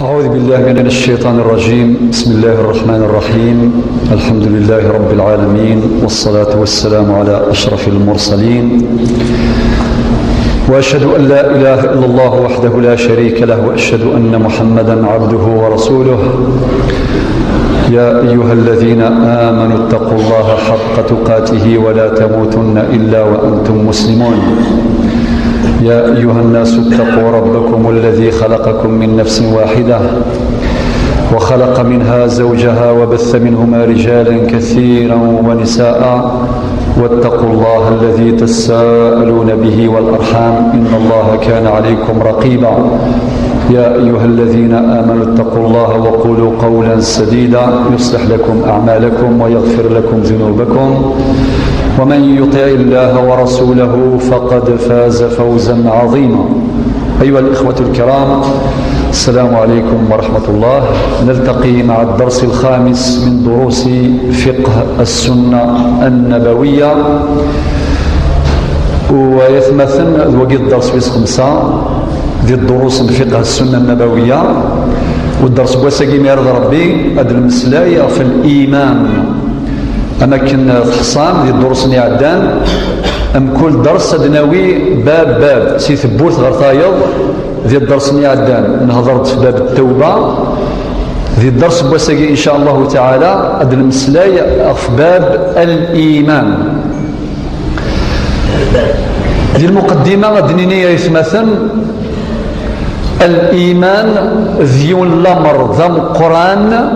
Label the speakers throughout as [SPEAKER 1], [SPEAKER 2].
[SPEAKER 1] أعوذ بالله من الشيطان الرجيم. بسم الله الرحمن الرحيم. الحمد لله رب العالمين، والصلاة والسلام على أشرف المرسلين، وأشهد أن لا إله إلا الله وحده لا شريك له، وأشهد أن محمدا عبده ورسوله. يا أيها الذين آمنوا اتقوا الله حق تقاته ولا تموتن إلا وأنتم مسلمون. يا أيها الناس اتقوا ربكم الذي خلقكم من نفس واحدة وخلق منها زوجها وبث منهما رجالا كثيرا ونساء، واتقوا الله الذي تساءلون به والأرحام إن الله كان عليكم رقيبا. يا أيها الذين آمنوا اتقوا الله وقولوا قولا سديدا يصلح لكم أعمالكم ويغفر لكم ذنوبكم، ومن يطع الله ورسوله فقد فاز فوزا عظيما. أيها الإخوة الكرام، السلام عليكم ورحمة الله. نلتقي مع الدرس الخامس من دروس فقه السنة النبوية، ويتمثل وقت الدرس في خمسة دي الدروس من فقه السنة النبوية. والدرس بوساقي ميرض ربي هذا المسلاية في الإيمان. أماكن الحصان دي الدروس اللي عدان كل درس أدناوي باب سي ثبوت غير طايض دي الدرس اللي عدان. نهضرت في باب التوبة دي الدرس بوساقي إن شاء الله تعالى هذا المسلاية في باب الإيمان. دي المقدمة الدينية يتمثل الإيمان ذي الأمر ذا القرآن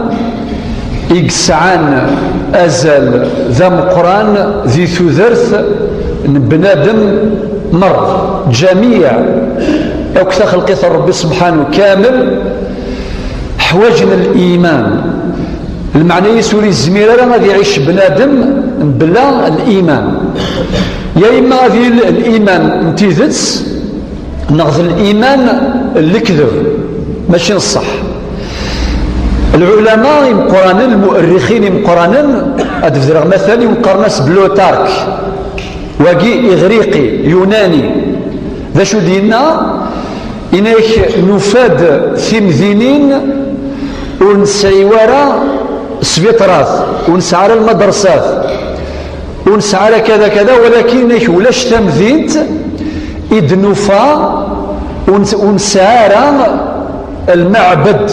[SPEAKER 1] إكسعان أزل ذا القرآن ذي ثذرث بنادم مر جميع أكثر خلقية ربي سبحانه كامل حواجنا الإيمان. المعنى يسولي الزميرة غادي يعيش بنادم بلا الإيمان، يا إما هذه الإيمان امتيزت نغذ الإيمان الكذب ماشي الصح. العلماء يمقرانن المؤرخين يمقرانن أدفذر مثلا يمقرناس بلوتارك واقي إغريقي يوناني ذا شو دينا إنك نفاد ثمذينين ونسعي وراء سبيطرات ونسعى المدرسات ونسعى كذا كذا، ولكنك ولاش تمذينت إدنفا ونسعى المعبد.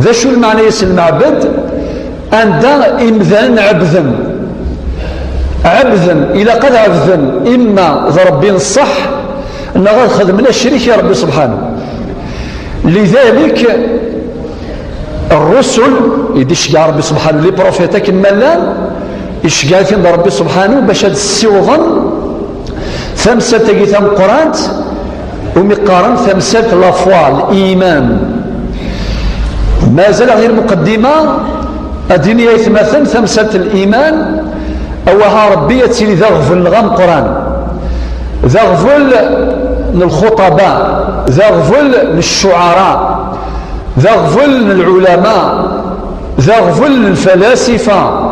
[SPEAKER 1] ذا شو المعنى يس المعبد؟ عندها إمذان عبدا إلى قد عبدا إما ذا ربي الصح نغاد خدمنا الشريك يا ربي سبحانه. لذلك الرسل يدشقى ربي سبحانه لي بروفيتك الملان يشقى فين ربي سبحانه باش هاد السيوضن ثمسة تقيثم قرانت ومقارن ثمسة لافوا الإيمان. ما زال غير مقدمة الدنيا يتمثل ثمسة الإيمان أوها ربي يتسيني ذا غفل غام قرآن، ذا غفل للخطباء، ذا غفل للشعراء، ذا غفل للعلماء، ذا غفل للفلاسفة،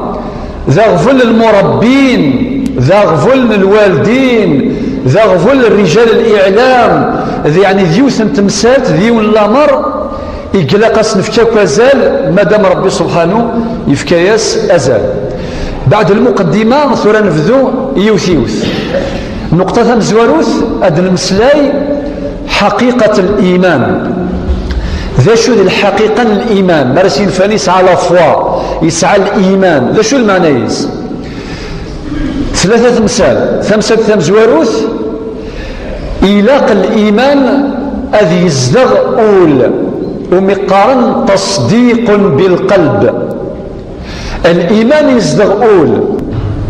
[SPEAKER 1] ذا غفل للمربين، ذا غفل للوالدين، ذا غفل للرجال الإعلام. يعني ذيوث تمسات ذيو الأمر يقلقس نفكاك أزال مادام ربي سبحانه يفكاياس أزال. بعد المقدمة ثورة نفذو يوث نقطة مزواروث أدن المسلاي حقيقة الإيمان. ذا شو الحقيقة الإيمان مرسين فانيس على فوا يسعى الإيمان. ذا شو المعنى يس ثلاثة مثال ثمسة ثمزواروث إلاق الإيمان أذي يزدغ أول ومقارن تصديق بالقلب. الإيمان يزدغ أول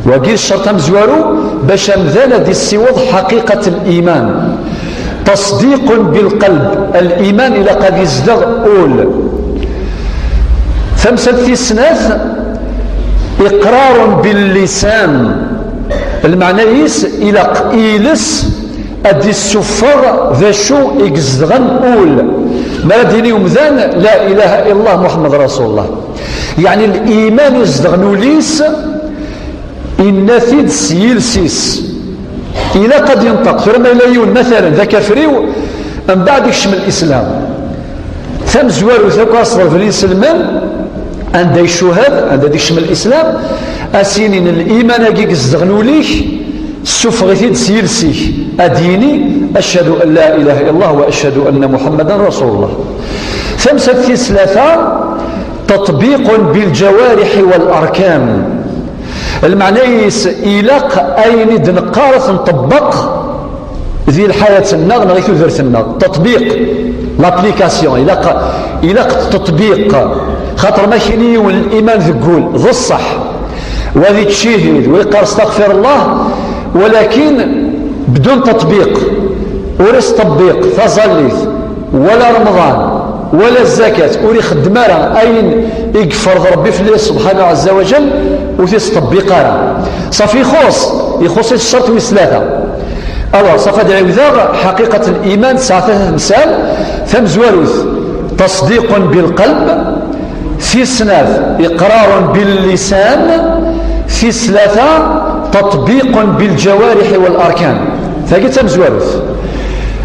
[SPEAKER 1] وقيل الشرط مزوارو باش أمذال دي السيوض حقيقة الإيمان تصديق بالقلب. الإيمان إلى قد يزدغ أول ثمسة في سناث إقرار باللسان. المعنى يس إلى قيلس أدي السفر ذا شو إكزدغن أول ما ديني ومذان لا إله إلا الله محمد رسول الله. يعني الإيمان يزدغن ليس إن ثيد سيلسيس إلى قد ينطق ثم إلى يون مثلا ذا كفريو من بعد يشمل الإسلام ثم زوارو ثاك أصلا في الإسلام عند الشهاد عند يشمل الإسلام أسينين الإيمان أجيك الزغنو ليك سفغتي سيلسيك أديني أشهد أن لا إله إلا الله وأشهد أن محمدا رسول الله. ثم ستي ثلاثة تطبيق بالجوارح والأركان. المعنى إلاق أين دنقارة نطبق ذي الحياة النغ نغيثو ذرث النغ تطبيق لابليكاسيون إلاق تطبيق خاطر ماشيني والإيمان ذقول ذو الصح وذي تشيهد ويقار استغفر الله ولكن بدون تطبيق ورس تطبيق فظليث ولا رمضان ولا الزكاة وري خدمارا أين يغفر ربي في الله سبحانه عز وجل وثيس تطبيقارا صافي يخص الشرط وثلاثة. أولا صافي دعي حقيقة الإيمان ثلاثة مثال ثم زواروث تصديق بالقلب في سناف إقرار باللسان في ثلاثة تطبيق بالجوارح والأركان فقلت مزواروث.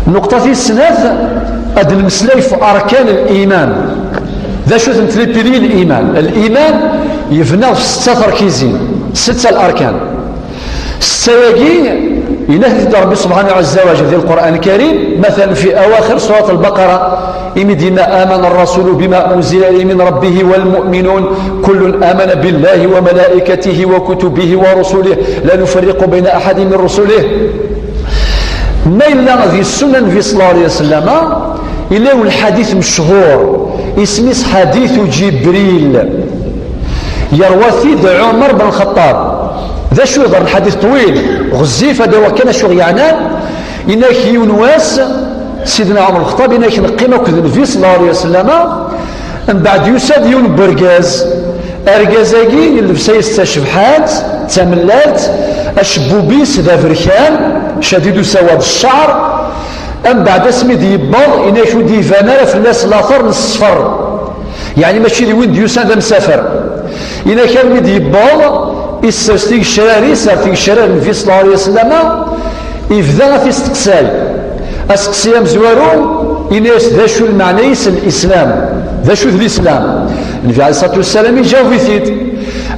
[SPEAKER 1] النقطة في السناف أد المسلي في أركان الإيمان ذا شو تمثلي بلي الإيمان يفنى في 6 تركيزين 6 الأركان 6 يجي ينهد ربي سبحانه عز وجل في القرآن الكريم مثلا في أواخر سورة البقرة إمدنا آمن الرسول بما أنزل إليه من ربه والمؤمنون كل آمن بالله وملائكته وكتبه ورسله لا نفرق بين أحد من رسله. ما إلا ذي السنن في صلى الله عليه وسلم إلا الحديث مشهور اسمه حديث جبريل يروى فيه عمر بن الخطاب ذا شو يظهر الحديث طويل غزيف هذا وكان شو يعنان إنك ينواس سيدنا عمر الخطاب إنك نقيمة كذن في صلى الله عليه وسلم من بعد يساد يون برقاز أرقازاقي اللي بسيستة شبحات تملات أشبوبيس ذا فركان شديد سواد الشعر أم بعد اسمي ديباض إنك ديفانا في الناس الآخر الصفر يعني ماشي اللي وين ديوسان ذا مسافر إنا كان ديباض إستيق الشراري سارتيق الشراري في صلى الله عليه وسلم إفذا في استقساي أسقسيام زوارو إناس ذا شو المعنيس الإسلام ذا شو الإسلام النبي عليه الصلاة والسلام يجاوب ثيت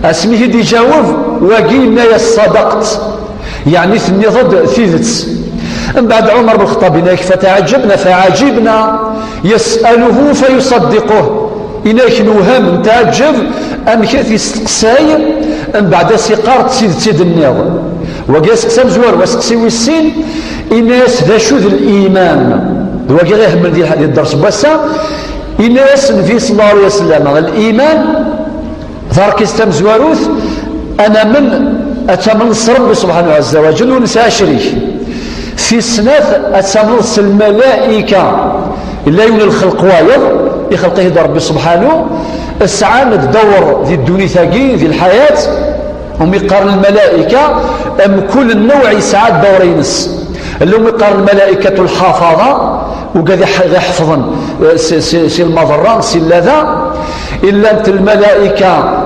[SPEAKER 1] اسمه دي جاوب وقيلنا يا صدقت يعني ثني ضد ثيث. من بعد عمر بن الخطاب فتعجبنا فعجبنا يسأله فيصدقه إناك نوهم نتعجب أن كثي استقساي من بعد سيقار تسيد النيض وقاس قسم زوار واسقسي والسين إناس ذا شذ الإيمان وقا غير من ذي الدرس بس إناس النبي صلى الله عليه وسلم الإيمان ذارك استم زواروث أنا من أتمنص ربي سبحانه عز وجل ونسى شريك في سنة أتمنص الملائكة إلا يولي الخلق وايض يخلقه ربي سبحانه السعادة تدور ذي الدنيا ثاقين ذي الحياة هم يقارن الملائكة أم كل النوع يسعاد دورينس اللي هم يقارن الملائكة الحافظة وقاذ يحفظن سي المضرة سي اللذا إلا أنت الملائكة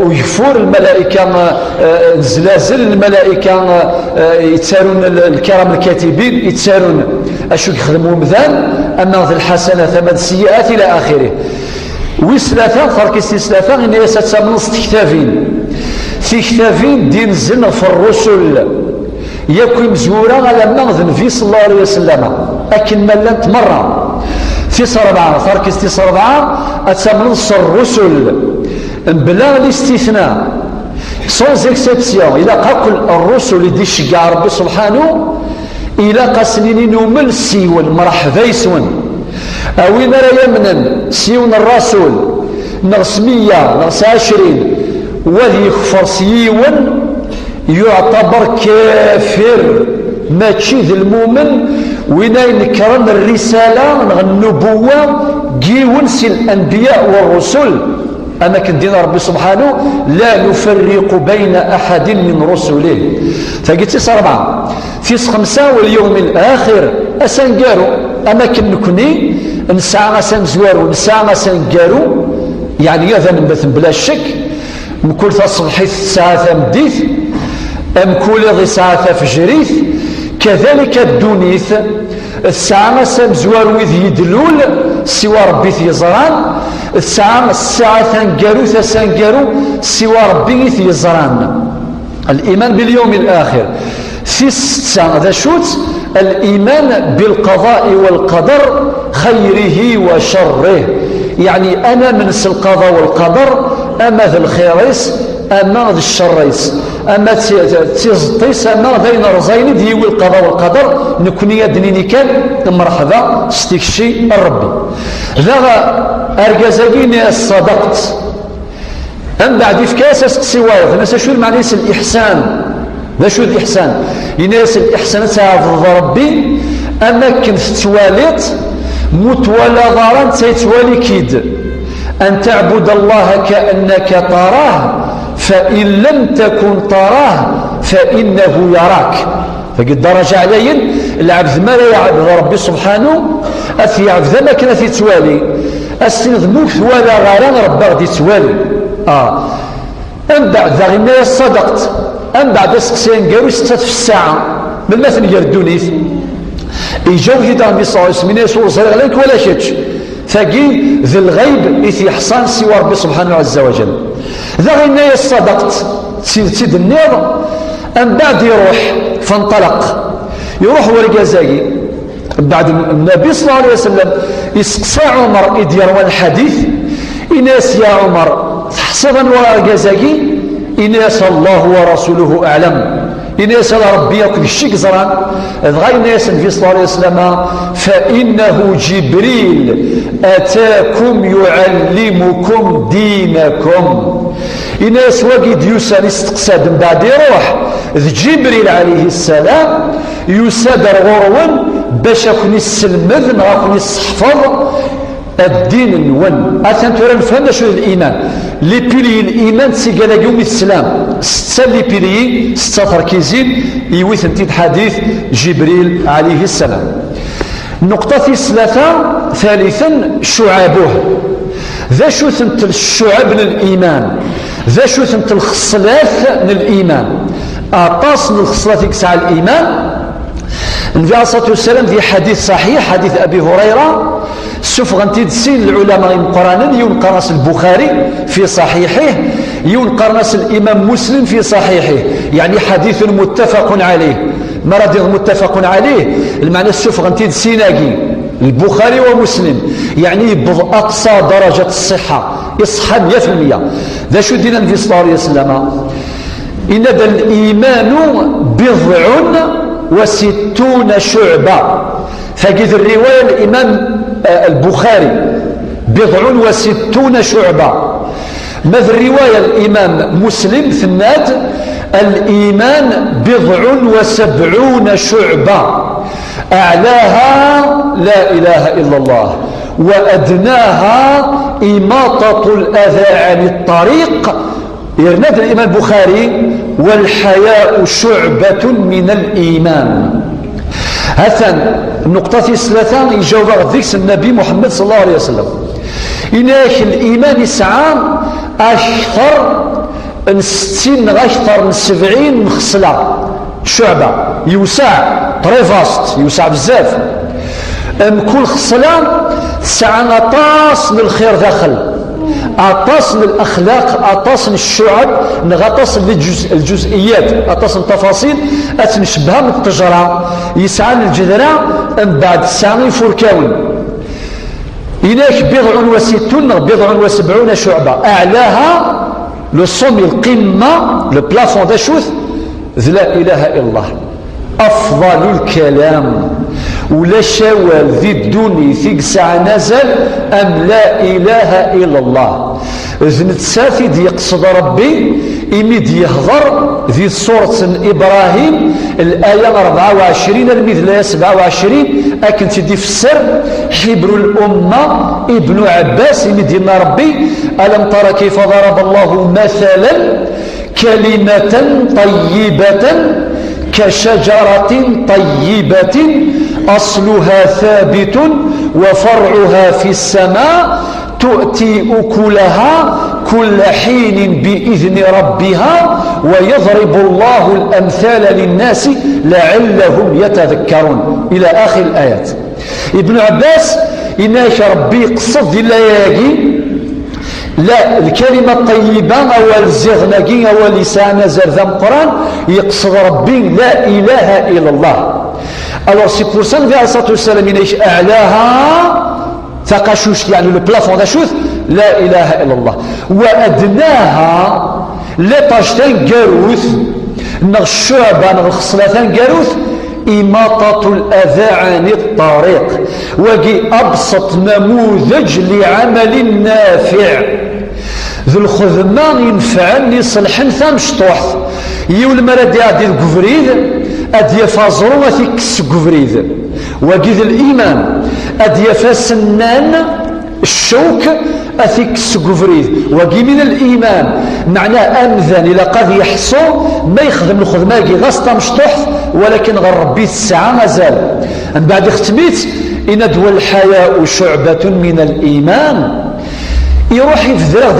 [SPEAKER 1] ويفور الملائكة زلازل الملائكة يتسارون الكرام الكاتبين يتسارون أشو يخدموا مذان أما ذي الحسنة ثمن السيئات إلى آخره وثلاثة فرق استثلاثة إن يستسمى كتابين في كتابين دين الزن في الرسل يكون مزورا على مغذن في صلى الله عليه وسلم أكن ملنت مرة في صربعة فرق استثربعة أتسمى الرسل بلا الاستثناء sans exception إذا قاكل الرسل يدي الشقع ربي سبحانه إلى قسنين نومل سيون مرحبا يسون أوين رأي يمنا سيون الرسول نغس 100 نغس 20 وذي يخفر سيون يعتبر كافر ما تشيذ المؤمن وين ينكرن الرسالة النبوة جيون سي الأنبياء والرسل أما كدينا ربي سبحانه لا نفرق بين أحد من رسله فقلت صربعة في 5 واليوم الآخر أسنقارو أما كنكني نسعى سنزوارو نسعى سنقارو يعني هذا نبث بلا شك مكل تصبحيث ساعة مديث أم كل ذي ساعة فجريث كذلك الدونيث الساعة سنزوارو إذ يدلول سوى ربي ثيزران الساعة ثنقارو ثسنقارو سوى ربي ثيزران. الإيمان باليوم الآخر في الستة هذا شوت الإيمان بالقضاء والقدر خيره وشره، يعني أنا من القضاء والقدر، أما ذا الخيريس أما ذا الشريس، أما تيزطيس أما ذين رزين ديوي القضاء والقدر نكوني يدنيني كان مرحبا استكشي الربي ذا أرجزاقيني الصدقت أم بعد إفكاسة سوايا فنسا شو المعنى الإحسان، ذا شو الإحسان يناس الإحسان تعرض ربي أما كنت تواليت متولى ضارا تيتوالي كيد أن تعبد الله كأنك تراه فإن لم تكن تراه فإنه يراك. فقد درجة عليهم العبد ما لا يعبد ربي سبحانه أثي عبد ما كان في توالي السنذموك ولا غاران ربي غدي توالي أم بعد ذا غنايا صدقت أم بعد اسقسين قالوا ستة في الساعة من مثل يردوني يجاوه دا ربي صلى الله عليه وسلم يسور صغير عليك ولا شيء فقي ذي الغيب إثي حصان سوى ربي سبحانه عز وجل. ذا غنايا صدقت سيد النير أم بعد يروح فانطلق يروح ورقازاقي بعد النبي صلى الله عليه وسلم يسقسى عمر إذ يروى الحديث إناس يا عمر حسبا ورقازاقي إناس الله ورسوله أعلم إناس ربي يكون الشيك زران غير إناس النبي صلى الله عليه وسلم فإنه جبريل أتاكم يعلمكم دينكم. إناس وقد يسال استقصاد من بعد يروح جبريل عليه السلام يسادر غروا باش يكون يسلمذ غاكون يصحفظ الدين الون أثن ترى نفهم شو الإيمان لي بيلي الإيمان سيقال يوم الإسلام ستة لي بيلي ستة تركيزين يوث انتيد حديث جبريل عليه السلام. نقطة ثلاثة ثالثا شعابه ذا شو ثنت الشعب من الإيمان ذا شو ثنت الخصلاث من الإيمان أطاس من الخصلاث يكسع الإيمان. النبي عليه الصلاة والسلام في حديث صحيح حديث أبي هريرة سوف غنتيد سين العلماء المقرانين ينقرنس البخاري في صحيحه ينقرنس الإمام مسلم في صحيحه يعني حديث متفق عليه مرض متفق عليه المعنى سوف غنتيد سيناقي البخاري ومسلم يعني بأقصى درجة الصحة يصحى 100%. ذا شو دينا النبي صلى الله عليه وسلم إن ذا الإيمان بضع وستون شعبة. فقد الرواية الإمام البخاري بضع وستون شعبة مثل الرواية الإمام مسلم ثناد الإيمان بضع وسبعون شعبة أعلاها لا إله إلا الله وأدناها إماطة الأذى عن الطريق. يرناد الإمام البخاري والحياء شعبة من الإيمان. هذا النقطة الثلاثة يجاوب ذكر النبي محمد صلى الله عليه وسلم إناك الإيمان يسعى أكثر من 60 أكثر من 70 خصلة شعبة يوسع تريفاست يوسع بزاف كل خصلة تسعى أطاس من الخير داخل أطاس من الأخلاق أطاس من الشعب نغطاس الجزئيات أطاس من التفاصيل أتنشبها من التجرة يسعى للجذرة من بعد الساعة فركاون إناك بضع وسبعون شعبة أعلاها لصوم القمة البلافون داشوث لا إله إلا الله أفضل الكلام ولا شوال ذي الدوني ثيق ساعة نزل أم لا إله إلا الله ذنت سافد يقصد ربي إميد يهضر ذي صورة إبراهيم الآية 24 المثل 27 أكن تدي في السر حبر الأمة ابن عباس إميد يما ربي ألم ترى كيف ضرب الله مثلا كلمة طيبة كشجرة طيبة أصلها ثابت وفرعها في السماء تؤتي أكلها كل حين بإذن ربها ويضرب الله الأمثال للناس لعلهم يتذكرون إلى آخر الآيات. ابن عباس إناش ربي يقصد إلا ياقي لا الكلمة الطيبة أو الزغنقي أو لسان زرذم قرآن يقصد ربي لا إله إلا الله. Alors c'est pour ça que عليه الصلاة والسلام إناش أعلاها ثقاشوش يعني لو بلافون داشوث لا إله إلا الله، وأدناها لطاجتان قاروث نغ الشعبة نغ الخصلتان قاروث إماطة الأذى عن الطريق، وقي أبسط نموذج لعمل نافع ذو الخدمة ينفعن يصلحن ثام شطوح يول مراد يعدي القفريد أدي فازرو وثيكس قفريد، وقي ذو الإيمان أدي فاسنان الشوك أثيكس قفريد، وقي من الإيمان معناه أمذن إلى قد يحصو ما يخدم الخدمة غاسطة مشطوح ولكن غير ربي الساعة مازال. من بعد اختميت إن دول الحياء شعبة من الإيمان يروح يفذر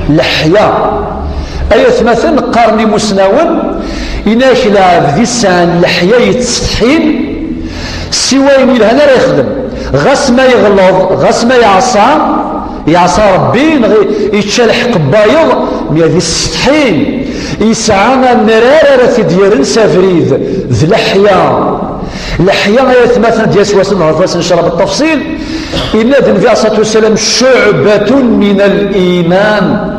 [SPEAKER 1] الحياء أي مثلا قارني مسناون إناش لا ذي السان الحياء يتستحين سوى يميل هنا لا يخدم غاس ما يغلظ غاس ما يعصى ربي يتشالح قبايض من هذه السطحين يسعانا مرارة ديال سافريد ذي الحياة يتمثل ديال سواسن هرفاس نشرب بالتفصيل إن النبي عليه الصلاة والسلام شعبة من الإيمان.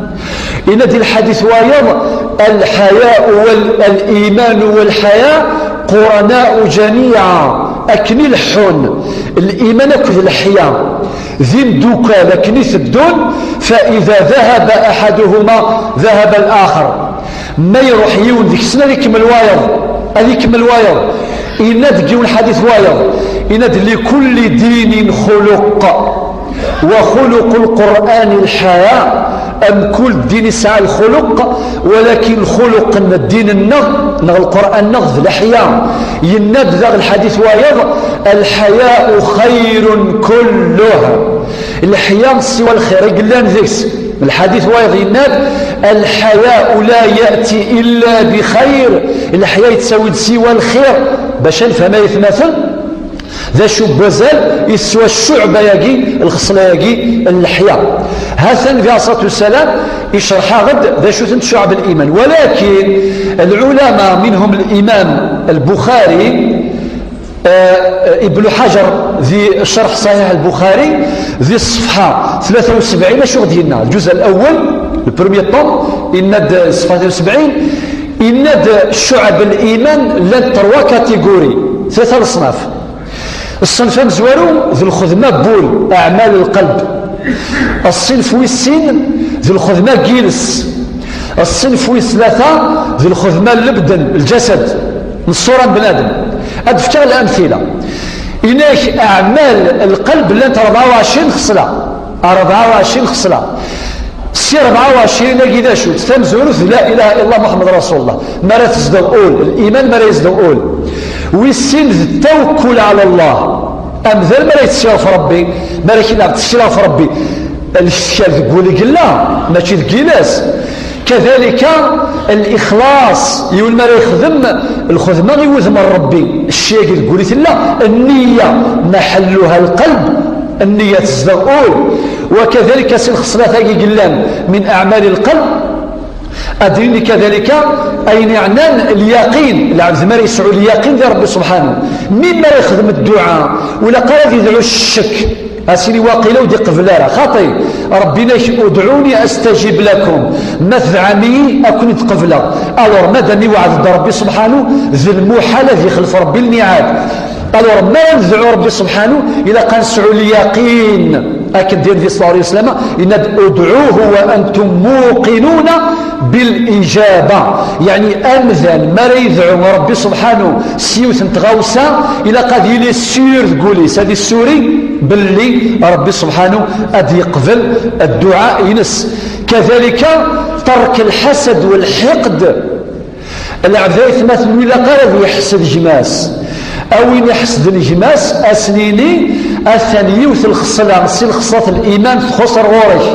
[SPEAKER 1] إن دي الحديث وايض الحياء والإيمان والحياء قرناء جميعا أكني الحن الإيمان أكد الحياء ذين دوكا لكن يثدون فإذا ذهب أحدهما ذهب الآخر ما يروح يون ذيك السنة يكمل وايض إن دقيون الحديث وايض إن لكل دين خلق وخلق القرآن الحياة أم كل دين سعى الخلق ولكن خلق الدين النغ القرآن نغذ الحياة يناد ذا الحديث وايض الحياء خير كلها الحياة سوى الخير قلنا ذيكس الحديث وايض يناد الحياء لا يأتي إلا بخير الحياء تسوي سوى الخير باش فما يتمثل ذا شو بزال يسوى الشعبة يجي الخصلة يجي الحياة. هذا النبي عليه الصلاة والسلام يشرحها غد ذا شو ثنت شعب الإيمان، ولكن العلماء منهم الإمام البخاري ابن حجر ذي شرح صحيح البخاري ذي الصفحة 73 شو غدينا الجزء الأول البرمية طوم إند الصفحة 73 إند شعب الإيمان لن تروا كاتيجوري ثلاثة أصناف. الصنف مزوارو ذو الخدمة بول أعمال القلب، الصنف والسين ذو الخدمة جيلس، الصنف والثلاثة ذو الخدمة البدن الجسد الصورة بنادم. أدفتر الأمثلة إناش أعمال القلب لن 24 خصلة 24 خصلة سير 24 لقي ذا شو تتمزورو لا إله إلا الله محمد رسول الله ما لا تزدو أول الإيمان ما لا يزدو أول والسين التوكل على الله أمثال ما لا يتشاف ربي ما لا كنا تشاف ربي الشيء تقولي قلا ماشي الجلاس. كذلك الإخلاص يقول ما يخدم الخدمة يوذم ربي الشيء يقول لا النية محلها القلب النية تزدغول. وكذلك الخصلات قلان من أعمال القلب أدريني كذلك أين يعنان اليقين العبد ما يسعو اليقين ذي ربي سبحانه مما يخدم الدعاء ولا قال يدعو الشك أسيني واقيلو دي قفلارة خاطي ربنا ادعوني أستجيب لكم مثعمي أكون تقفلا ألور مدني وعد ربي سبحانه ذي المحالة ذي خلف ربي الميعاد ألور ما ينزعو ربي سبحانه إذا كان سعو اليقين أكد دير ذي صلى الله عليه وسلم إن ادعوه وأنتم موقنون بالإجابة يعني أمذن ما يدعو ربي سبحانه سيوث تغوصا إلى قد يلي السير تقولي سادي السوري باللي ربي سبحانه أدي يقبل الدعاء ينس. كذلك ترك الحسد والحقد العبد مثل إلى قال يحسد جماس أو يحسد الجماس أسنيني الثاني في الخصلة نصير خصلة الإيمان تخسر غورش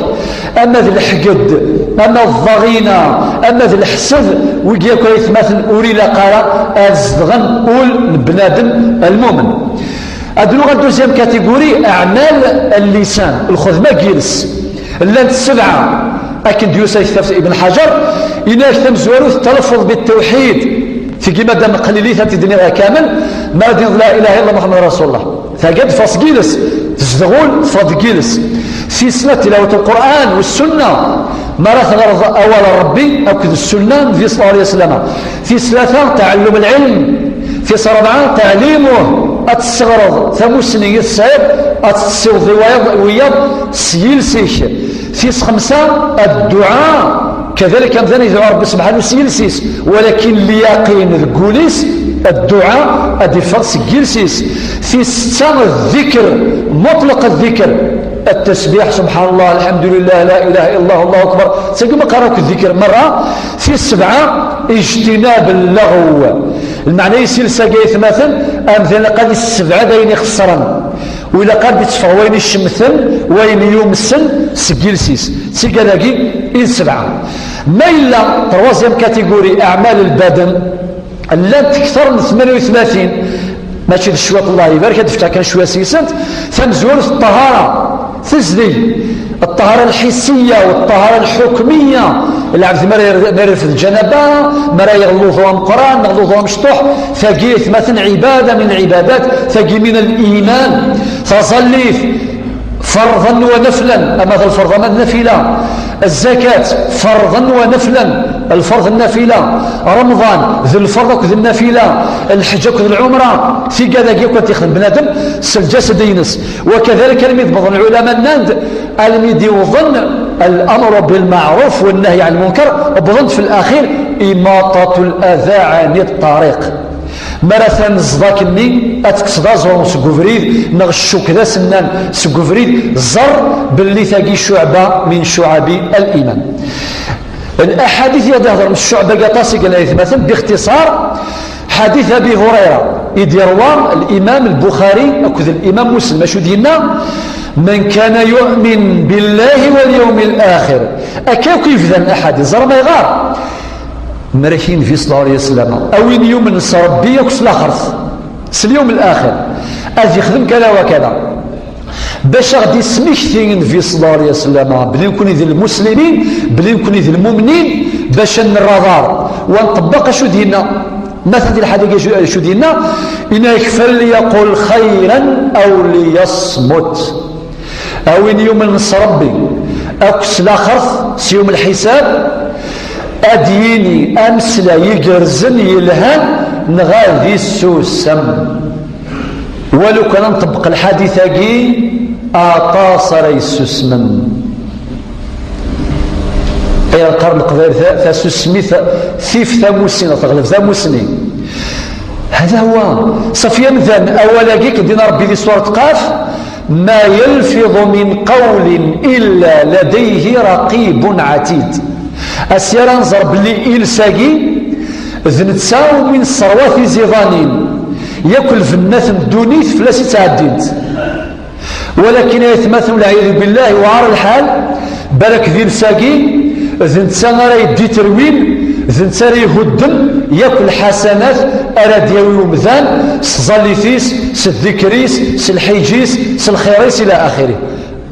[SPEAKER 1] أما ذي الحقد أما الضغينة أما ذي الحسد ويقول يتمثل أولي لقارة أزدغن أول بنادم المؤمن. أدلو غا دوزيام كاتيجوري أعمال اللسان الخدمة جيلس اللان السبعة أكن ديوسا يثبت ابن حجر إنا يكتم زوارو التلفظ بالتوحيد في كما دام قليلي تدنيها كامل ما دين لا إله إلا محمد رسول الله فقد فاس جيلس تزدغول فاض جيلس في سنة تلاوة القرآن والسنة مرات غرض أول ربي أكد السنة في صلى الله عليه وسلم في ثلاثة تعلم العلم في صربعة تعليمه أتستغرض ثموسني السيب أتستغضي ويض سيلسيك في خمسة الدعاء كذلك أمثاني دعاء ربي سبحانه سيلسيس ولكن ليقين الجوليس الدعاء أدفرس جيلسيس في ستة الذكر مطلق الذكر التسبيح سبحان الله الحمد لله لا إله إلا الله الله أكبر سيقوم قراك الذكر مرة في السبعة اجتناب اللغو المعنى يسير ساقيث مثلا أمثال قد السبعة دين خسرا وإلا قد يتفع وين الشمثل وين يومسن سجلسيس سيقالاقي إن سبعة ما إلا تروازيام كاتيجوري أعمال البدن اللان تكثر من 38 ماشي الشواط الله يبارك تفتح كان شويه سيسنت فمزور الطهاره تزدي الطهاره الحسيه والطهاره الحكميه العبد مرير في الجنبه مرا يغلوظها مقران مغلوظها مشطوح فقيت مثلا عباده من العبادات فقي من الايمان فصليت فرضا ونفلا اما الفرض ما النافله الزكاه فرضا ونفلا الفرض النافله رمضان ذي الفرض ذي النافله الحج ذي العمره في كذا كيف تخدم بنادم الجسد ينس وكذلك الميد بظن العلماء الناند الميد يظن الامر بالمعروف والنهي عن المنكر بظن في الاخير اماطه الاذى عن الطريق مرثا زداكني اتكسدا زون سكوفريد نغشو كذا سنان سكوفريد زر باللي ثاقي شعبه من شعب الايمان الاحاديث يظهر من الشعبه قطاسي قال مثلا باختصار حديث ابي هريره يديروا الامام البخاري اكد الامام مسلم شو دينا من كان يؤمن بالله واليوم الاخر اكاو كيف ذا الاحاديث زر ما يغار مرحين في صلى الله عليه وسلم او يوم نص ربي يكس الاخر اليوم الاخر اذ يخدم كذا وكذا باش غادي سميكتين في صلى الله عليه وسلم بلي نكون ذي المسلمين بلي نكون ذي المؤمنين باش نرادار ونطبق شو دينا مثل الحديقه شو دينا ان يكفر ليقول خيرا او ليصمت او ان يوم نص ربي اكس الاخر سيوم الحساب أديني أمسلا يقرزن يلهن نغاذي السوسم ولو كان نطبق الحديث أجي أطاصر السوسم أي القرن قبل فسوسمي ثيف ثاموسين تغلب ثاموسني هذا هو صفيا مثلا أولا جيك دينا ربي ذي سورة قاف ما يلفظ من قول إلا لديه رقيب عتيد أسيرا نظر بلي إلساقي ذنتساو من الصروات زيضانين يأكل في الناس الدونيث فلاس تعديد ولكن يتمثل العياذ بالله وعار الحال بالك ذي الساقي ذنتسا راه يدي تروين ذنتسا راه يهدم يأكل حسنات أراد يوي ومذان سظليثيس سالذكريس سالحيجيس سالخيريس إلى آخره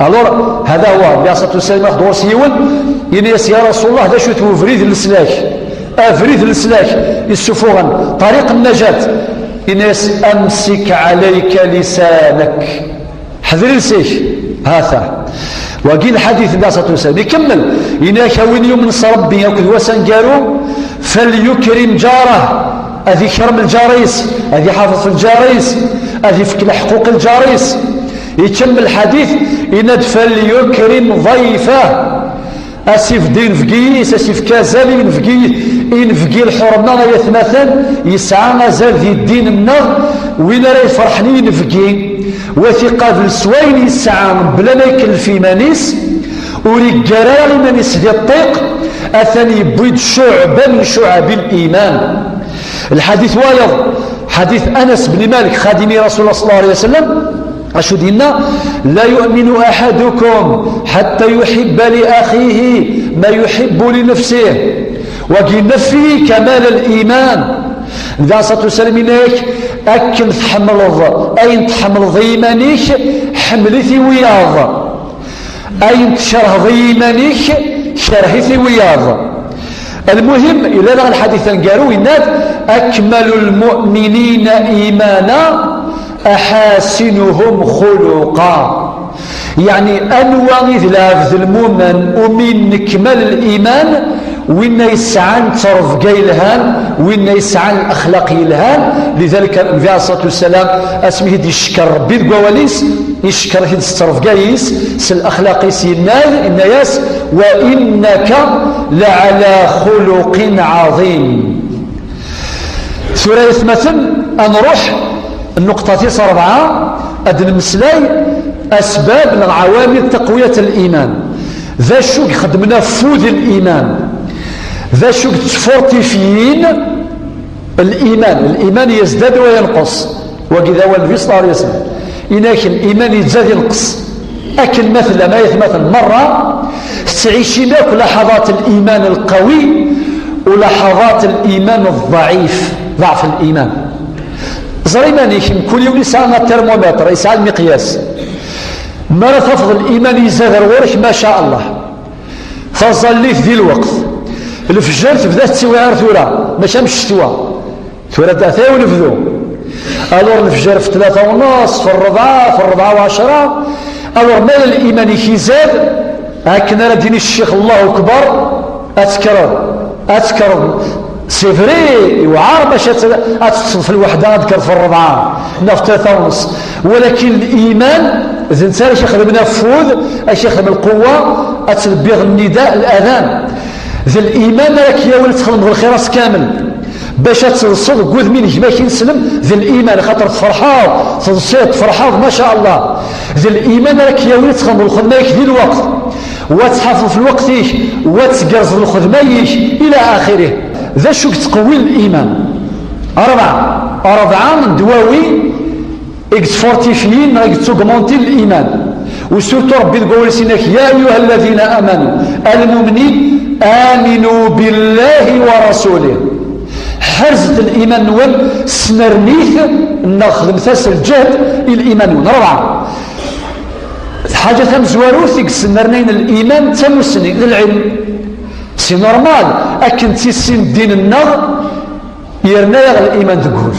[SPEAKER 1] الور هذا هو بياسة السلام أخذ سيون ينيس يا رسول الله هذا شو توفريد السلاك أفريد السلاك السفوغا طريق النجاة ينيس أمسك عليك لسانك حذر لسيك هذا وقيل حديث بياسة السلام يكمل يناك وين يوم نص ربي يأكل وسنجارو فليكرم جاره أذي كرم الجاريس أذي حافظ الجاريس أذي فك حقوق الجاريس يتم الحديث إن فليكرم ضيفه أسيف دين فقيس أسيف كازالي من فقيس إن فقي الحرمة يثمثل يسعى مازال ذي الدين النغ وين راه يفرحني نفقي وثقة في السوين يسعى بلا ما يكلف في مانيس ورجال مانيس ذي الطيق أثني بيد شعبة من شعب الإيمان الحديث وايض حديث أنس بن مالك خادم رسول الله صلى الله عليه وسلم أشو دينا لا يؤمن أحدكم حتى يحب لأخيه ما يحب لنفسه وقلنا فيه كمال الإيمان النبي عليه الصلاة والسلام إنك أكن تحملض أين تحملض إيمانيك حملتي وياض أين تشرهض إيمانيك شرهتي وياض. المهم إلى لغة الحديث قالوا إن أكمل المؤمنين إيمانا أحاسنهم خلقا، يعني أنواع ذلافذ المؤمن ومن نكمل الإيمان وإن يسعى ترف قيلهان وإن يسعى الأخلاق يلهان. لذلك النبي عليه الصلاة والسلام اسمه دي يشكر ربي القواليس يشكر هيد الترف قايس سالأخلاق الناس وإنك لعلى خلق عظيم. سورة مثل نروح النقطة 4 أدن مسلاي أسباب العوامل تقوية الإيمان. ذا شو خدمنا فوذ الإيمان، ذا شو تفورتيفيين الإيمان يزداد وينقص. وكذا والنبي صلى الله عليه وسلم إنك الإيمان يزداد ينقص. أكل مثل ما يتمثل مرة تعيشين لحظات الإيمان القوي ولحظات الإيمان الضعيف، ضعف الإيمان. زريمانيك كل يوم يسعى الترمومتر يسعى المقياس، ما تفضل الإيمان يزداد الورش ما شاء الله. فظلي في ذي الوقت الفجر تبدا تسوي ثورة ماشي مش ثورة تاثي ونفذو الور الفجر في 3:30 في 4 في 4:10 الور مال الإيمان يزداد. هكذا دين الشيخ الله أكبر أتكرر سيفري وعار باش أتصل في الوحدة أذكر في 4 في 3:30. ولكن الإيمان إذا إنسان اش يخدم نفوذ اش يخدم القوة أتلبيغ النداء الأذان. ذا الإيمان راك يا ولد تخدم الخيراس كامل باش تصل قوذ منك باش ينسلم. ذا الإيمان خاطر تفرحاو تصيد تفرحاو ما شاء الله. ذا الإيمان راك يا ولد تخدم الخدمة ذي الوقت وتحافظ في الوقت وتقرز الخدمة إلى آخره. ذا شو تقوي الإيمان. 4 من دواوي اكسفورتيفيين اكتوغمونتي الإيمان. وسورتو ربي تقول سينك يا أيها الذين آمنوا المؤمنين آمنوا بالله ورسوله. حرزة الإيمان نول سنرنيث ناخذ مثال الجهد الإيمان نول. 4 حاجة تمزواروث سنرنين الإيمان تمسني للعلم سي نورمال أكن تيسين الدين النار يرنا الإيمان تقول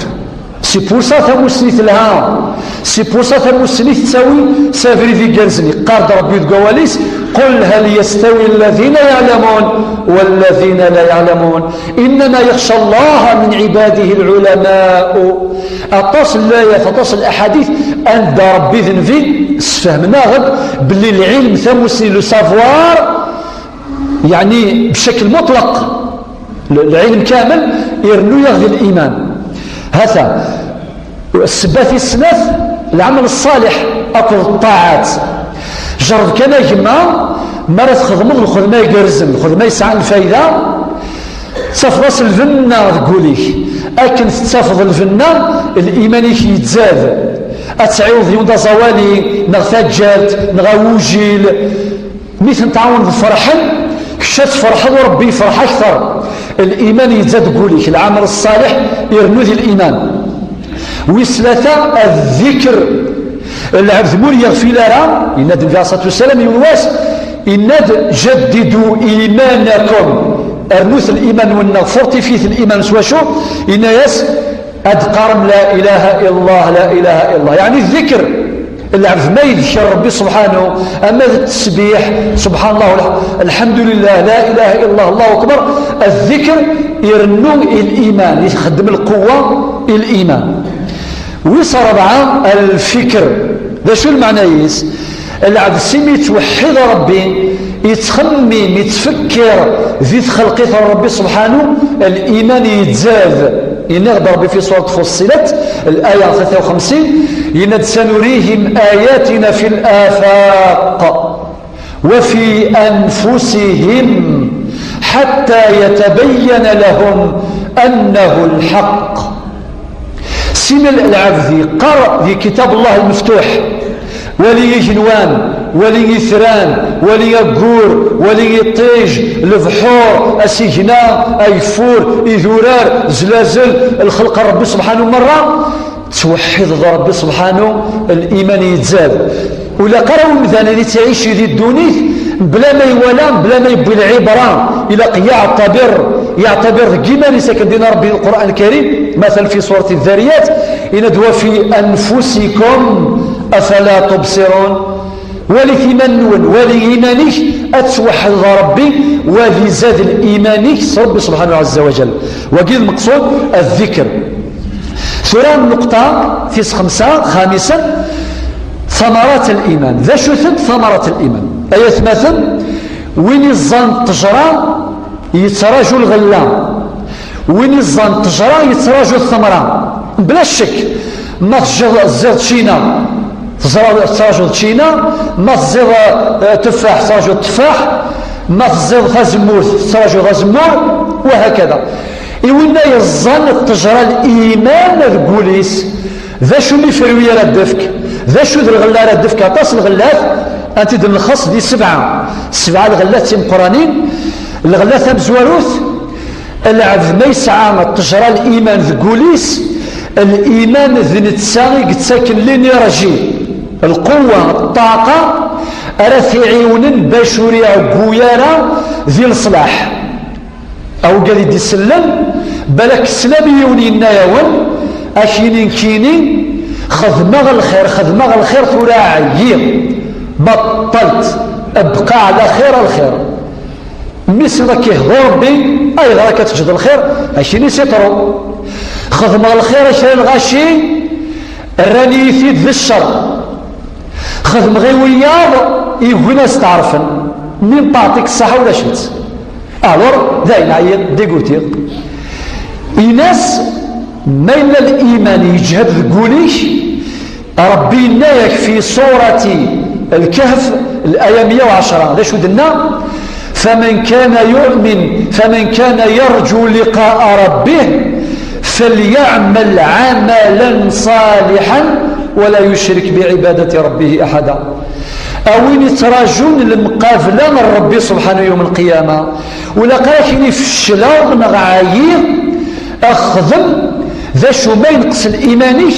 [SPEAKER 1] سي بورسا تمسنيث لها سي بورسا تمسنيث تساوي سافري في جرزني قارد ربي تقواليس قل هل يستوي الذين يعلمون والذين لا يعلمون إنما يخشى الله من عباده العلماء. أتصل الآية فتصل الأحاديث أن ربي ذنفي فهمنا غد باللي العلم ثمسني لو سافوار يعني بشكل مطلق العلم كامل يرنو يغذي الإيمان. هذا السبات السناف العمل الصالح أكل الطاعات. جرب كان يجمع مرة تخدموا الخدمة يقرزم الخدمة يسعى الفايدة تفرص الفنة تقوليك أكن تتفض الفنة الإيمان يتزاد أتعيوض يوضا زوالي نغتجلت نغوجيل مثل تعاون فرحا كشات فرحا وربي فرح أكثر الإيمان يتزاد قوليك العمل الصالح يرنوذ الإيمان. وثلاثة الذكر العبد مول يغفي لها إناد النبي عليه الصلاة والسلام يواس إناد جددوا إيمانكم أرنوث الإيمان والنغفرتي فيه الإيمان سواشو إن يس أدقارم لا إله إلا الله لا إله إلا الله يعني الذكر العبد ما يذكر ربي سبحانه أما التسبيح سبحان الله الحمد لله لا إله إلا الله الله أكبر. الذكر يرنو الإيمان يخدم القوة الإيمان. ويصير 4 الفكر. ذا شو المعنى يس العبد سيمي يتوحد ربي يتخمم يتفكر ذي خلقه ربي سبحانه الإيمان يتزاد. ينغض ربي في سورة فصلت الآية 53 يند سنريهم آياتنا في الآفاق وفي أنفسهم حتى يتبين لهم أنه الحق. سن العبد قرأ في كتاب الله المفتوح ولي جنوان ولي ثران ولي قور ولي طيج البحور أسيجنا أيفور إذورار زلازل الخلق ربي سبحانه مرة توحد ربي سبحانه الإيمان يتزاد ولا قراو مثلا اللي تعيش ذي الدنيا بلا ما يولى بلا ما يبي العبرة إلى يعتبر كيما اللي ساكن دينا ربي القرآن الكريم مثلا في سورة الذاريات إن دوا في أنفسكم أفلا تبصرون ولثمنون ولإيمانك أتوحد ربي وذي زاد الإيمانك ربي سبحانه عز وجل وقيل المقصود الذكر. ثلاث نقطة في خامسا ثمرات الإيمان. ذا شثت ثمرات الإيمان آية مثل وين الظن تجرى يتراجوا الغلة وين الظن تجرى يتراجوا الثمرة بلا شك. ما تزيد شينا تراجوا الشينا ما تزيد تفاح تراجوا التفاح ما تزيد غزمور تراجوا غزمور وهكذا. إوينا يظن تجرى الإيمان القوليس ذا شو اللي فروية للدفك ذا شو ذا الغلة للدفك عطاس الغلات أنت دم الخص دي سبعة الغلات تيم قرانين الغلات مزواروث العبد ما يسعى تجرى الإيمان ذقوليس الإيمان ذي نتساغي قد ساكن لين يرجي القوة الطاقة أرثي عيون باشوريا قويانا ذي الصلاح أو قال يدي السلم بلك سلاميوني النايون أكينين كينين خذ الخير تراعي بطلت أبقى على خير الخير مثل ذاك يهضر بي أي ذاك تجد الخير أكيني سيطرو خذ الخير أشياء الغاشي الراني يفيد ذي الشر خذ مغيويار يقول ناس تعرفن من تعطيك الصحة ولا شيت ألور داين عيد ديقوتي الناس ما إلا الإيمان يجهد قوليش ربي نايك في سورة الكهف الآية 110 ذا شو دلنا فمن كان يرجو لقاء ربه فليعمل عملا صالحا ولا يشرك بعبادة ربه أحدا. أوين يتراجون المقابلة من ربي سبحانه يوم القيامة ولا قاكني في الشلاغ نغعاير أخذم ذا شو ما ينقص الإيماني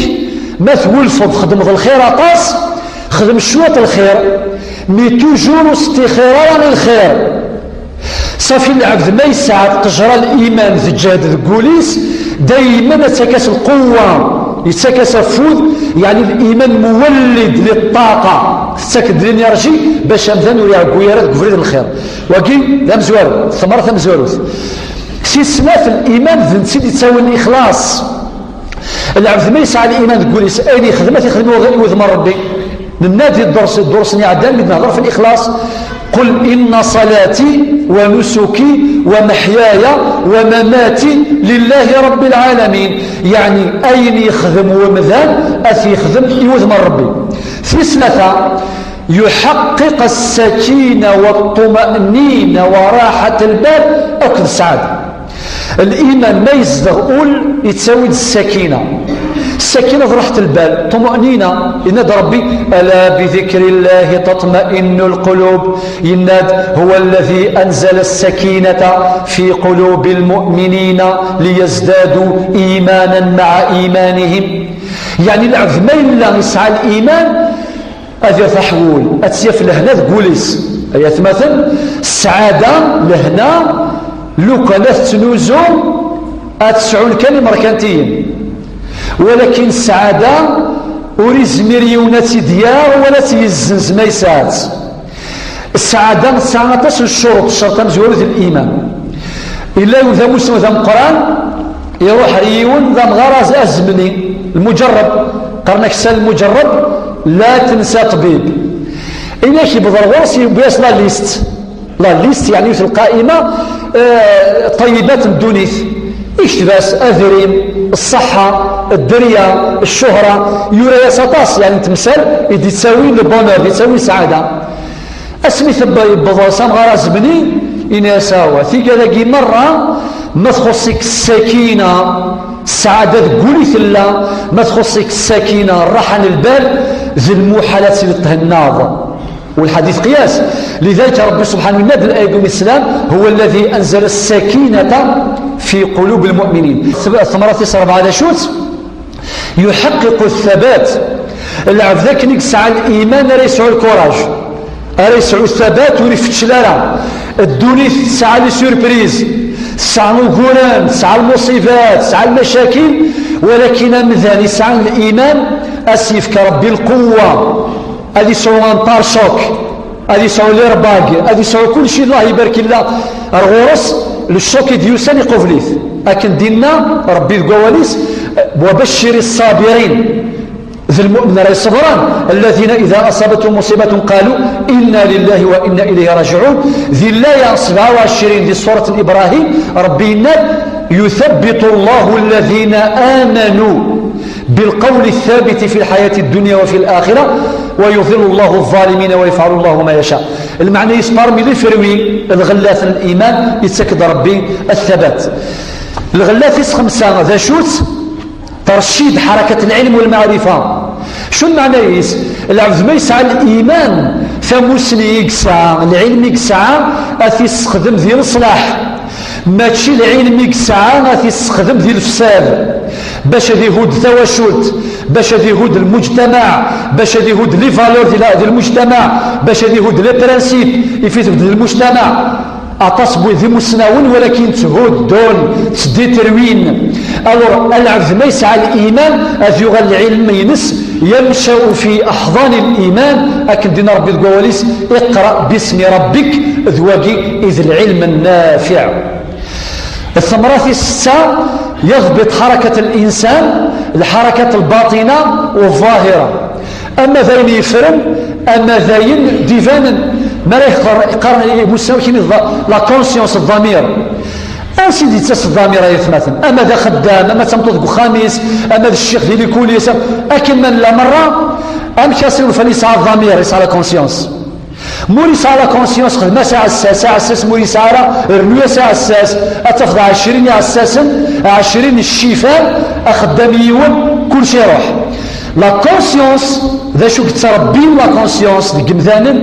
[SPEAKER 1] ما تولفض خدم ذا الخير أطاس خدم شوية الخير مي توجور استخيران الخير صافي العبد ما يسعى تجرى الإيمان ذي الجهد ذي القوليس دايما يتكاس القوة يتكاس الفوذ يعني الإيمان مولد للطاقة تسكد الانرجي باش مثلا ويعقو يرد قفريد الخير وكي لا مزوار ثمرة مزواروث سيسمى في الإيمان ذي نسيد يتساوي الإخلاص. العبد ما يسعى الإيمان القوليس أين خدمات يخدمه وذم ربي النادي الدرس عدان قد نهضر في الإخلاص قل إن صلاتي ونسكي ومحياي ومماتي لله رب العالمين يعني أين يخدم ومذان أثي يخدم يوذم ربي. في ثلاثة يحقق السكينة والطمأنينة وراحة البال أكد السعادة. الإيمان ما يزدغ يتساوي السكينة راحة البال طمأنينة يناد ربي ألا بذكر الله تطمئن القلوب يناد هو الذي أنزل السكينة في قلوب المؤمنين ليزدادوا إيمانا مع إيمانهم يعني العبد ما إلا يسعى الإيمان أذي تحول أتسيف لهنا تقوليس أي مثل السعادة لهنا لو كانت تنوزو أتسعوا الكلمة ركانتين ولكن السعادة أريز مليونات ديار ولا تيزنز ما يساعد. السعادة ساعة الشرط مزورة الإيمان إلا إذا مسلم ذا القرآن يروح ريون ذا مغرز أزمني المجرب قرنك سال المجرب لا تنسى طبيب إليك بضرغوص يبيس لا ليست يعني في القائمة طيبات الدنيث ايش أذرين الصحة الدرية الشهرة يورا يسطاس يعني تمثال يدي تساوي البونور تساوي السعادة اسمي ثبا بضاسام غراز بني إن يساوى في كذا مرة ما تخصك السكينة السعادة قولي ثلا ما تخصك السكينة الراحة البال ذي الموحلات اللي تهناض والحديث قياس. لذلك ربي سبحانه ينادي الآية الإسلام هو الذي أنزل السكينة في قلوب المؤمنين. الثمرة 4 هذا شوت يحقق الثبات. العبد ذاك يسعى الإيمان راه يسعى الكوراج، راه يسعى الثبات ويفتش لا الدنيا تسعى لي سوربريز، تسعى الغرام، تسعى المصيبات، تسعى المشاكل، ولكن مثلا يسعى الإيمان أسيف كربي القوة، هذه يسعى انطار شوك، هذه يسعى الارباق، هذه يسعى كل شيء. الله يبارك الله الغرس للشوك ديوسان يقفليث، لكن ديننا ربي القواليس وبشر الصابرين ذي المؤمن راه صبران الذين إذا أصابتهم مصيبة قالوا إنا لله وإنا إليه راجعون. ذي الله 27 دي سورة الإبراهيم ربي يثبت الله الذين آمنوا بالقول الثابت في الحياة الدنيا وفي الآخرة ويضل الله الظالمين ويفعل الله ما يشاء. المعنى يصبر من الفروي الغلاث الإيمان يتسكد ربي الثبات. الغلاث 5 ذا شوت ترشيد حركة العلم والمعرفة. شو المعنى يس العبد ما يسعى الإيمان فمسني يقسع العلم يقسع أثي يستخدم ذي الصلاح، ماشي العلم يقسع أثي يستخدم ذي الفساد باش يهود تواشلت، باش يهود المجتمع، باش يهود لي فالور ديال المجتمع، باش يهود لي برانسيب يفيد المجتمع أتصبوا ذي مسناون ولكن تهود دون تسدي تروين. ألور العبد ما يسعى الإيمان أذيغ العلم ينس ينشأ في أحضان الإيمان. أكن دين ربي القواليس اقرأ باسم ربك ذواقي إذ العلم النافع. الثمرة 6 يضبط حركة الإنسان الحركة الباطنة والظاهرة. أما ذين يفرم أما ذين ديفانا ما يقرن مساوي لا كونسيونس الضمير سيدي تاس الضمير يتمثل. أما ذا خدام، أما تمطط خامس، أما ذا الشيخ ديال كوليس، أكن من لا مرة أم كاسر فليس على الضمير يسعى على كونسيونس. موريس على كونسيونس خدمة ساعة الساس موريس على رنوية ساعة الساس أتفضل 20 أساسا 20 الشفاء أخدام يوم كل شيء يروح. لا كونسيونس ذا شو كتربي لا كونسيونس ديك مثلا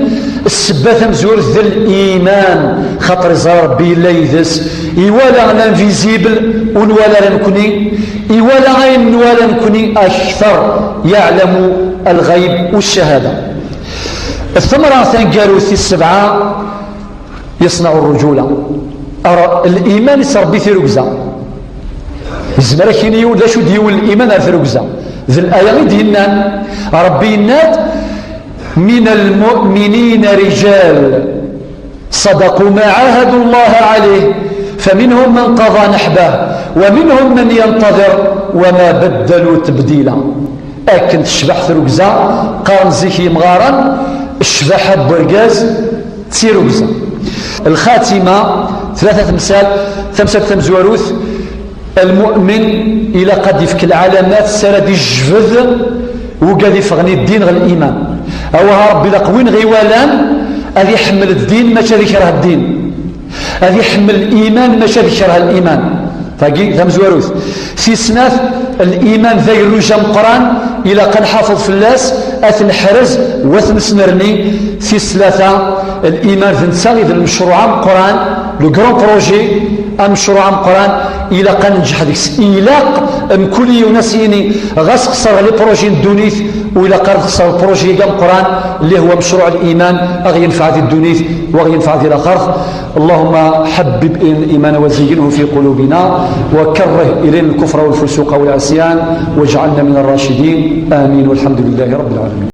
[SPEAKER 1] السبات مزور ذا الإيمان خاطر زار ربي لا يدس يوالا الانفيزيبل ونوالا نكوني يوالا غين نوالا نكوني أكثر يعلم الغيب والشهادة. الثمرة ثانكاروثي 7 يصنع الرجولة. الإيمان يسربي في ركزة الزمركيني ولا شو ديول الإيمان في ركزة ذي الآية ديالنا ربي يناد من المؤمنين رجال صدقوا ما عاهدوا الله عليه فمنهم من قضى نحبه ومنهم من ينتظر وما بدلوا تبديلا. أكن تشبح ثرقزة قارن زيكي مغارا الشباحة برقاز تسيرقزة. الخاتمة 3 أمثال 5 تمزوروث. المؤمن إلى قد يفك العلامات سرد الجفذ وقاد يفغني الدين غير الإيمان أو ربي لقوين غيوالان أذي يحمل الدين ما يكره الدين، أذي يحمل الإيمان ما يكره الإيمان. تاقي ثمزوروث في سناث الإيمان ذا يروج مقران إلى قد حافظ في اللاس أثن حرز وثن سنرني في 3 الإيمان ذا نساغي ذا المشروع مقران لو جران بروجي المشروع مقران إلى قد نجح ديك إلاق كل يونسيني غاس خسر لي بروجي الدونيث وإلى قد خسر البروجي كام قران اللي هو مشروع الإيمان أغي ينفع ذي الدونيث وأغي ينفع ذي الآخر. اللهم حبب إلينا الإيمان وزينه في قلوبنا وكره إلينا الكفر والفسوق والعصيان واجعلنا من الراشدين آمين والحمد لله رب العالمين.